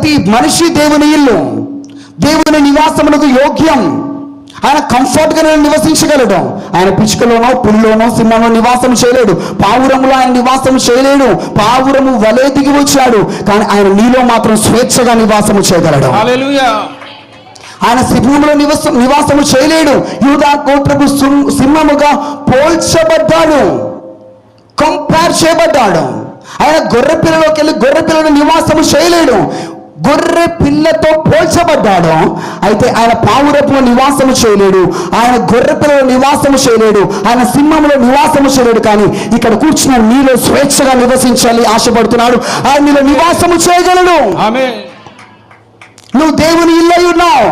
ప్రతి మనిషి దేవుని ఇల్లు, దేవుని నివాసమునకు యోగ్యం. ఆయన కంఫర్ట్ గా నివసించగలడు. ఆయన పిచ్చుకలోనో పులిలోనో సింహంలో నివాసం చేయలేడు. పావురములో ఆయన నివాసం చేయలేడు. పావురము వలె దిగి వచ్చాడు, కానీ ఆయన నీలో మాత్రం స్వేచ్ఛగా నివాసము చేయగలడు. హల్లెలూయా. ఆయన సింహంలో నివాసము చేయలేడు. యూదా గోత్రపు సింహముగా పోల్చబడ్డాడు, కంపేర్ చేయబడ్డాడు. ఆయన గొర్రె పిల్లలోకి వెళ్ళి గొర్రె పిల్లలు నివాసము చేయలేడు, గొర్రె పిల్లతో పోల్చబడ్డాడు. అయితే ఆయన పావురపులో నివాసము చేయలేడు, ఆయన గొర్రె పిల్లల నివాసము చేయలేడు, ఆయన సింహంలో నివాసము చేయలేడు. కానీ ఇక్కడ కూర్చున్న నీలో స్వేచ్ఛగా నివసించాలి ఆశపడుతున్నాడు. ఆయన నీలో నివాసము చేయగలడు. ఆమేన్. నువ్వు దేవుని ఇల్లు అయి ఉన్నావు.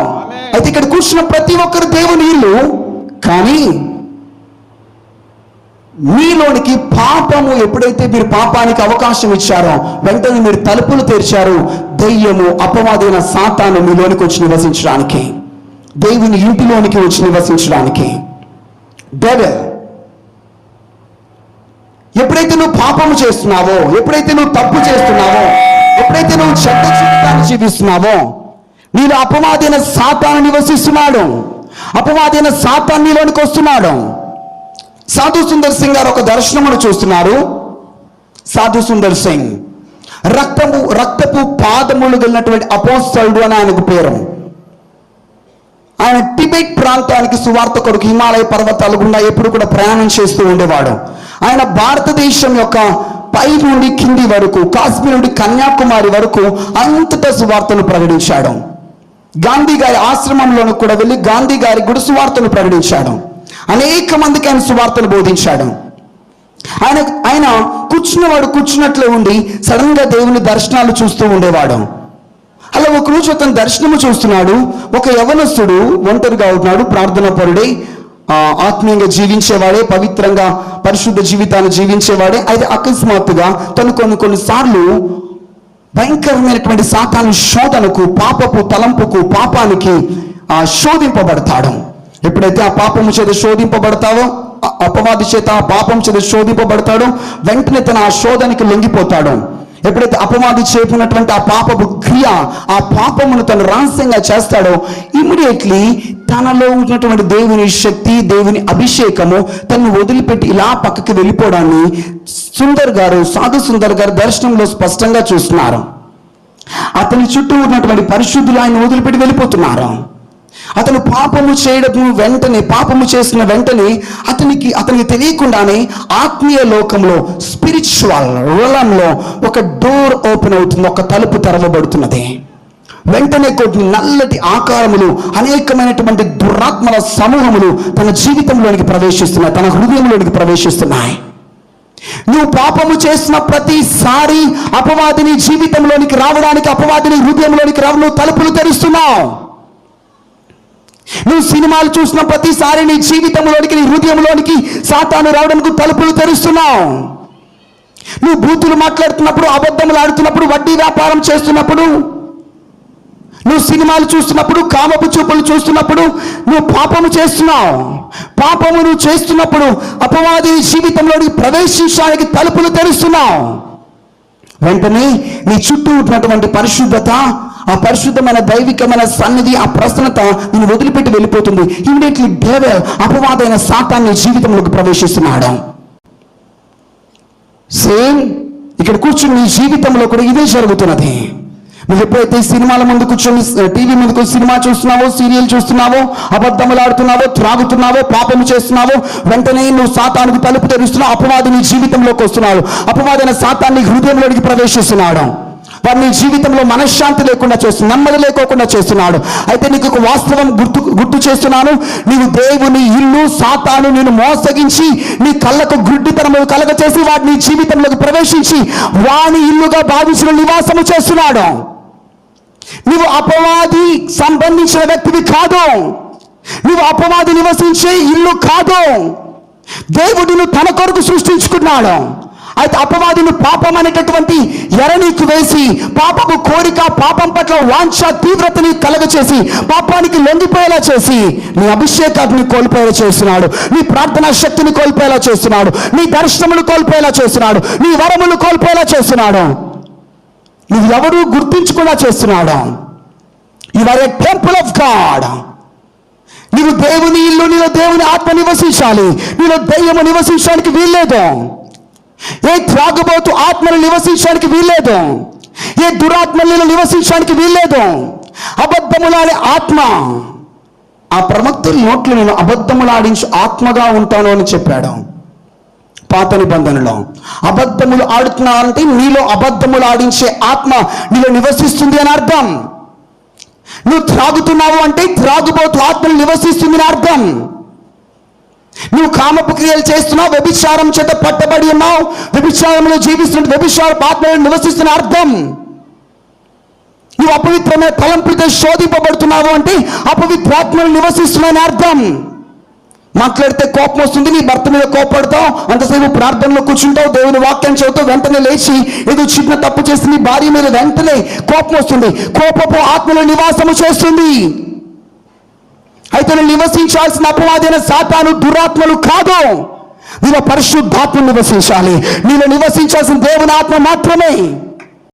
అయితే ఇక్కడ కూర్చున్న ప్రతి ఒక్కరు దేవుని ఇల్లు. కానీ మీలోనికి పాపము ఎప్పుడైతే మీరు పాపానికి అవకాశం ఇచ్చారో, వెంటనే మీరు తలుపులు తెరిచారు. దెయ్యము, అపవాదైన సాతాను మీలోనికి వచ్చి నివసించడానికి, దేవుని ఇంటిలోనికి వచ్చి నివసించడానికి. డెవిల్ ఎప్పుడైతే నువ్వు పాపము చేస్తున్నావో, ఎప్పుడైతే నువ్వు తప్పు చేస్తున్నావో, ఎప్పుడైతే నువ్వు చెడ్డ జీవితాన్ని జీవిస్తున్నావో, నీలో అపవాదైన సాతాను నివసిస్తున్నాడు. అపవాదైన సాతాను నీలోనికి వస్తున్నాడు. సాధు సుందర్ సింగ్ గారు ఒక దర్శనమును చూస్తున్నారు. సాధు సుందర్ సింగ్ రక్తపు పాదములు కలిగినటువంటి అపోస్తలుడు అని ఆయనకు పేరు. ఆయన టిబెట్ ప్రాంతానికి సువార్త కొరకు హిమాలయ పర్వతాల గుండా ఎప్పుడు కూడా ప్రయాణం చేస్తూ ఉండేవాడు. ఆయన భారతదేశం యొక్క పై నుండి కింది వరకు, కాశ్మీర్ నుండి కన్యాకుమారి వరకు అంతటా సువార్తను ప్రకటించాడు. గాంధీ గారి ఆశ్రమంలోనూ కూడా వెళ్ళి గాంధీ గారి గుడి సువార్తను ప్రకటించాడు. అనేక మందికి ఆయన సువార్తను బోధించాడు. ఆయన కూర్చున్నట్లే ఉండి సడన్ గా దేవుని దర్శనాలు చూస్తూ ఉండేవాడు. అలా ఒకరోజు అతను దర్శనము చూస్తున్నాడు. ఒక యవనస్తుడు ఒంటరిగా ఉన్నాడు, ప్రార్థనా పరుడై, ఆత్మీయంగా జీవించేవాడే, పవిత్రంగా పరిశుద్ధ జీవితాన్ని జీవించేవాడే. అయితే అకస్మాత్తుగా తను కొన్నిసార్లు భయంకరమైనటువంటి సాతాను శోధనకు, పాపపు తలంపుకు, పాపానికి శోధింపబడతాడు. ఎప్పుడైతే ఆ పాపము చేత శోధింపబడతావో, అపవాది చేత ఆ పాపం చేత శోధింపబడతాడో, వెంటనే తన ఆ శోధనకి లొంగిపోతాడు. ఎప్పుడైతే అపవాది చేపినటువంటి ఆ పాపపు క్రియ, ఆ పాపమును తను రహస్యంగా చేస్తాడో, ఇమ్మీడియట్లీ తనలో ఉన్నటువంటి దేవుని శక్తి, దేవుని అభిషేకము తను వదిలిపెట్టి ఇలా పక్కకి వెళ్ళిపోవడాన్ని సాధు సుందర్ గారు దర్శనంలో స్పష్టంగా చూస్తున్నారు. అతని చుట్టూ ఉన్నటువంటి పరిశుద్ధులు ఆయన వదిలిపెట్టి వెళ్ళిపోతున్నారు. అతను పాపము చేసిన వెంటనే అతనికి తెలియకుండానే ఆత్మీయ లోకంలో, స్పిరిచువల్ రిలంలో ఒక డోర్ ఓపెన్ అవుతుంది, ఒక తలుపు తెరవబడుతున్నది. వెంటనే కొన్ని నల్లటి ఆకారములు, అనేకమైనటువంటి దురాత్మల సమూహములు తన జీవితంలోనికి ప్రవేశిస్తున్నాయి, తన హృదయంలోనికి ప్రవేశిస్తున్నాయి. నువ్వు పాపము చేసిన ప్రతిసారి అపవాదిని జీవితంలోనికి రావడానికి, అపవాదిని హృదయంలోనికి నువ్వు తలుపులు తెరుస్తున్నావు. నువ్వు సినిమాలు చూసిన ప్రతిసారి నీ జీవితంలోనికి, నీ హృదయంలోనికి సాతాను రావడానికి తలుపులు తెరుస్తున్నావు. నువ్వు బూతులు మాట్లాడుతున్నప్పుడు, అబద్ధములు ఆడుతున్నప్పుడు, వడ్డీ వ్యాపారం చేస్తున్నప్పుడు, నువ్వు సినిమాలు చూస్తున్నప్పుడు, కామపు చూపులు చూస్తున్నప్పుడు నువ్వు పాపము చేస్తున్నావు. పాపము నువ్వు చేస్తున్నప్పుడు అపవాది జీవితంలోకి ప్రవేశించడానికి తలుపులు తెరుస్తున్నావు. వెంటనే నీ చుట్టూ ఉన్నటువంటి పరిశుద్ధత, ఆ పరిశుద్ధమైన దైవికమైన సన్నిధి, ఆ ప్రసన్నత నేను వదిలిపెట్టి వెళ్ళిపోతుంది. ఇమ్మీడియట్లీ డెవిల్, అపవాదైన సాతాన్ని జీవితంలోకి ప్రవేశిస్తున్నాడు. సేమ్ ఇక్కడ కూర్చుని నీ జీవితంలో కూడా ఇదే జరుగుతున్నది. నువ్వు ఎప్పుడైతే సినిమాల ముందు కూర్చొని, టీవీ ముందుకు సినిమా చూస్తున్నావో, సీరియల్ చూస్తున్నావో, అబద్ధములు ఆడుతున్నావో, త్రాగుతున్నావో, పాపము చేస్తున్నావో, వెంటనే నువ్వు సాతానుకు తలుపు తెరుస్తున్నావు. అపవాది నీ జీవితంలోకి వస్తున్నాడు. అపవాదైన సాతాన్ని హృదయంలోకి ప్రవేశిస్తున్నాడు. వాడు నీ జీవితంలో మనశ్శాంతి లేకుండా చేస్తున్నాడు, నెమ్మది లేకోకుండా చేస్తున్నాడు. అయితే నీకు ఒక వాస్తవం గుర్తు చేస్తున్నాను. నీవు దేవుని ఇల్లు, సాతాను నేను మోసగించి నీ కళ్ళకు గుడ్డితనము కలగ చేసి వాడు నీ జీవితంలోకి ప్రవేశించి వాని ఇల్లుగా భావించిన నివాసము చేస్తున్నాడు. నువ్వు అపవాది సంబంధించిన వ్యక్తివి కాదు. నువ్వు అపవాది నివసించే ఇల్లు కాదు. దేవుడిని తన కొరకు సృష్టించుకున్నాడు. అయితే అపవాదిని పాపం అనేటటువంటి ఎర నీకు వేసి, పాపపు కోరిక, పాపం పట్ల వాంఛ తీవ్రతని కలగచేసి, పాపానికి లొంగిపోయేలా చేసి, నీ అభిషేకాన్ని కోల్పోయేలా చేస్తున్నాడు, నీ ప్రార్థనా శక్తిని కోల్పోయేలా చేస్తున్నాడు, నీ దర్శనములు కోల్పోయేలా చేస్తున్నాడు, నీ వరములు కోల్పోయేలా చేస్తున్నాడు. ఇది ఎవరు గుర్తించకుండా చేస్తున్నాడు. You are a temple of God. నీవు దేవుని ఇల్లు, నీలో దేవుని ఆత్మ నివసించాలి. నీలో దెయ్యము నివసించడానికి వీల్లేదు. ఏ త్రాగుబోతు ఆత్మలు నివసించడానికి వీల్లేదు. ఏ దురాత్మలు నివసించడానికి వీల్లేదు. అబద్ధములాడే ఆత్మ, ఆ ప్రవక్తుల నోట్లు నేను అబద్ధములాడించు ఆత్మగా ఉంటాను అని చెప్పాడు పాత నిబంధనలో. అబద్ధములు ఆడుతున్నారంటే నీలో అబద్ధములు ఆడించే ఆత్మ నీలో నివసిస్తుంది అని అర్థం. నువ్వు త్రాగుతున్నావు అంటే త్రాగుబోతు ఆత్మలు నివసిస్తుంది అని అర్థం. నువ్వు కామపు క్రియలు చేస్తున్నావు, వ్యభిచారం చేత పట్టబడి ఉన్నావు, వ్యభిచారంలో జీవిస్తున్న వ్యభిచార ఆత్మలు నివసిస్తున్న అర్థం. నువ్వు అపవిత్రమైన తలంపులతో శోధింపబడుతున్నావు అంటే అపవిత్రాత్మలు నివసిస్తున్నాయని అర్థం. మాట్లాడితే కోపం వస్తుంది, నీ భర్త మీద కోపడతావు, అంతసేపు ప్రార్థనలో కూర్చుంటావు, దేవుని వాక్యం చదువుతావు, వెంటనే లేచి ఏదో చిన్న తప్పు చేసి నీ భార్య మీద వెంటనే కోపం వస్తుంది. కోపపు ఆత్మలో నివాసము చేస్తుంది. అయితే నువ్వు నివసించాల్సిన అపవాదైన సాతాను దురాత్మలు కాదు. నీలో పరిశుద్ధాత్మ నివసించాలి. నీలో నివసించాల్సిన దేవుని ఆత్మ మాత్రమే.